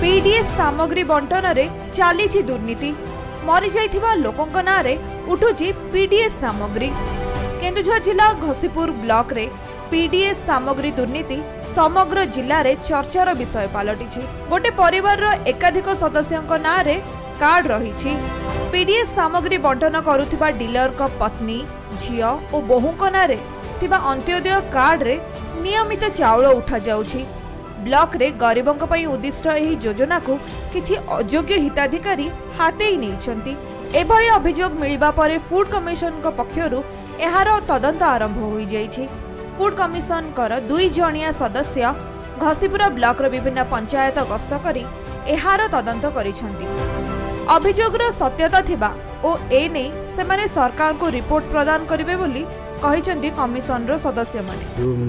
PDS सामग्री बंटन रे चली दुर्नीति मरी जाइथिबा लोकंक नारे उठुची पीडीएस सामग्री। केन्दुझर जिला घसीपुर ब्लॉक रे पीडीएस सामग्री दुर्नीति समग्र जिले में चर्चार विषय पलटि। गोटे परिवार एकाधिक सदस्यों नारे कार्ड रही। पीडीएस सामग्री बंटन करुथिबा डीलर को पत्नी झियो और बोहूं नारे थिबा अंत्योदय कार्ड रे नियमित चाउल उठा जाउछि। ब्लॉक रे गरीबों पई उद्दिष्ट एही योजना को किछि अयोग्य हिताधिकारी हातेई नैछंती। एभली अभियोग मिलिबा परे फूड कमिशन को पक्षरु एहार तदंत आरंभ होई जाइछि। फूड कमिशन कर 2 जणिया सदस्य घसीपुर ब्लॉक रो विभिन्न पंचायत गस्त करी एहार तदंत करिसंती। अभियोगर सत्यता थिबा ओ एने सेमाने सरकार को रिपोर्ट प्रदान करिवे बोली कहिसंती कमिशन रो सदस्य माने।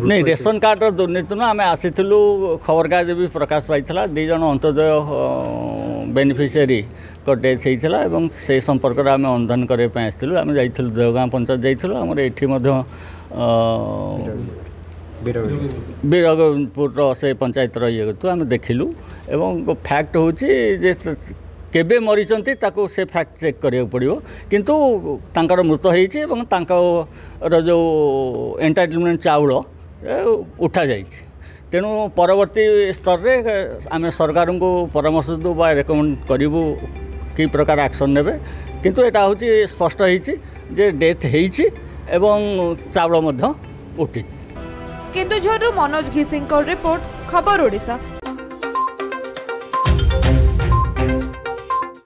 नहीं रेशन कार्ड रो दुर्नीति न आमे आसीथिलु खबर कागज भी प्रकाश पाइथिला 2 जण अंत्योदय बेनिफिशियरी को डेथ होता है से संपर्क में आम अनुधान करने आसलु। आम जाइलु देवगाँ पंचायत जाइलु आमर एठी बीरगपुर से पंचायत ये आम देखिलु एवं फैक्ट हूँ जे केबे मरीचंती ताको से फैक्ट चेक करिया पड़िबो किंतु तांकर मृत होईछि एवं तांकर जो एंटाइटलमेंट चाउल उठा जाइछि। तेणु परवर्ती स्तर रे आम सरकार को परामर्श दू बा रेकमेंड करूँ कि प्रकार एक्शन नेबे किंतु एटा होछि स्पष्ट होईछि जे डेथ होईछि एवं चाउल मध्य उठिछि। केन्दुझर मनोज घिसिंग रिपोर्ट खबर ओडिशा।